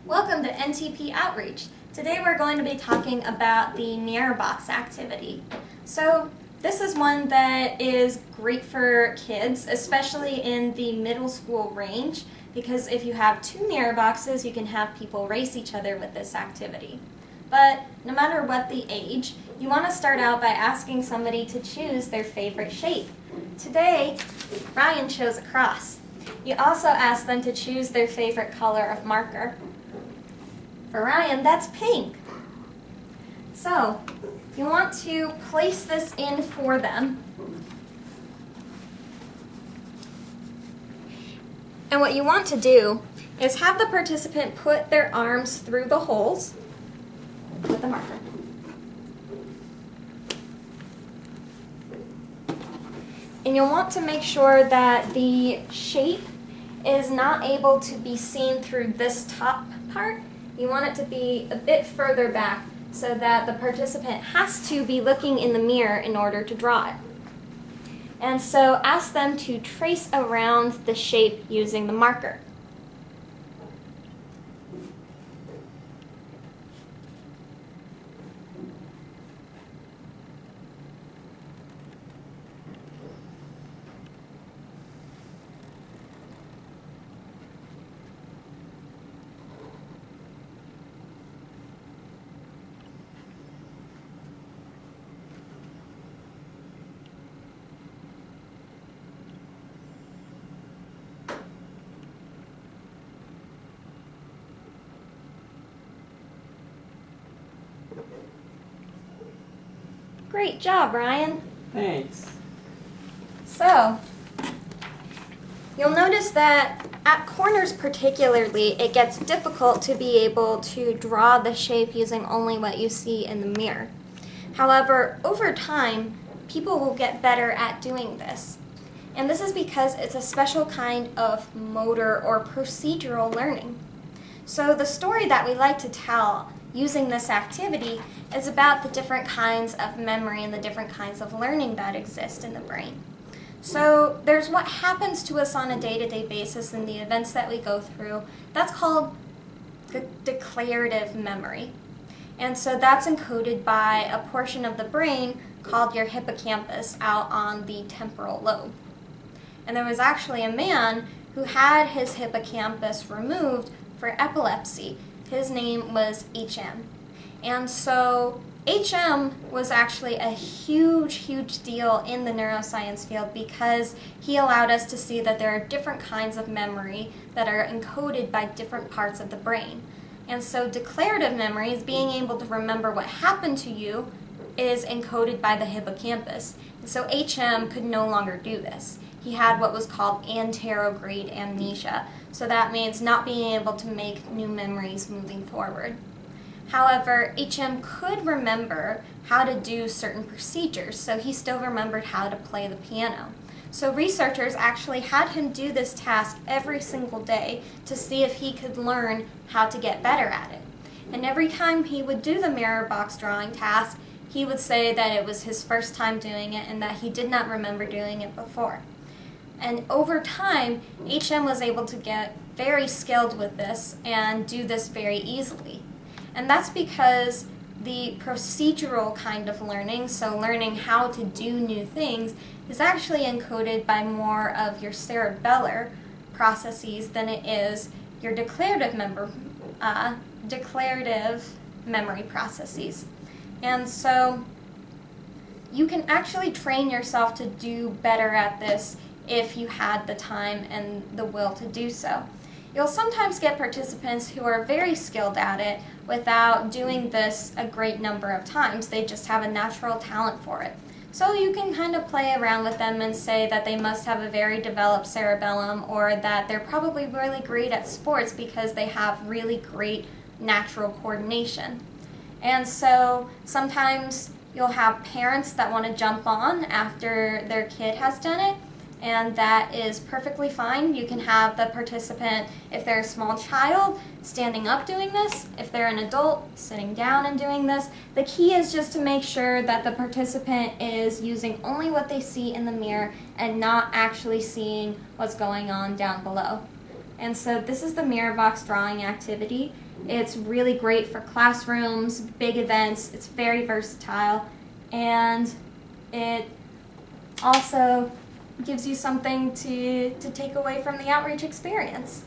Welcome to NTP Outreach. Today we're going to be talking about the mirror box activity. So this is one that is great for kids, especially in the middle school range, because if you have two mirror boxes, you can have people race each other with this activity. But no matter what the age, you want to start out by asking somebody to choose their favorite shape. Today, Ryan chose a cross. You also ask them to choose their favorite color of marker. For Ryan, that's pink. So, you want to place this in for them. And what you want to do is have the participant put their arms through the holes with the marker. And you'll want to make sure that the shape is not able to be seen through this top part. You want it to be a bit further back so that the participant has to be looking in the mirror in order to draw it. And so ask them to trace around the shape using the marker. Great job, Ryan. Thanks. So, you'll notice that at corners particularly, it gets difficult to be able to draw the shape using only what you see in the mirror. However, over time, people will get better at doing this. And this is because it's a special kind of motor or procedural learning. So the story that we like to tell using this activity is about the different kinds of memory and the different kinds of learning that exist in the brain. So there's what happens to us on a day-to-day basis and the events that we go through. That's called declarative memory. And so that's encoded by a portion of the brain called your hippocampus out on the temporal lobe. And there was actually a man who had his hippocampus removed for epilepsy. His name was HM. And so HM was actually a huge deal in the neuroscience field because he allowed us to see that there are different kinds of memory that are encoded by different parts of the brain. And so declarative memory is being able to remember what happened to you is encoded by the hippocampus. And so HM could no longer do this. He had what was called anterograde amnesia. So that means not being able to make new memories moving forward. However, HM could remember how to do certain procedures, so he still remembered how to play the piano. So researchers actually had him do this task every single day to see if he could learn how to get better at it. And every time he would do the mirror box drawing task, he would say that it was his first time doing it and that he did not remember doing it before. And over time, HM was able to get very skilled with this and do this very easily. And that's because the procedural kind of learning, so learning how to do new things, is actually encoded by more of your cerebellar processes than it is your declarative memory processes. And so you can actually train yourself to do better at this if you had the time and the will to do so. You'll sometimes get participants who are very skilled at it without doing this a great number of times. They just have a natural talent for it. So you can kind of play around with them and say that they must have a very developed cerebellum or that they're probably really great at sports because they have really great natural coordination. And so sometimes you'll have parents that want to jump on after their kid has done it, and that is perfectly fine. You can have the participant, if they're a small child, standing up doing this. If they're an adult, sitting down and doing this. The key is just to make sure that the participant is using only what they see in the mirror and not actually seeing what's going on down below. And so this is the mirror box drawing activity. It's really great for classrooms, big events. It's very versatile, and it also gives you something to take away from the outreach experience.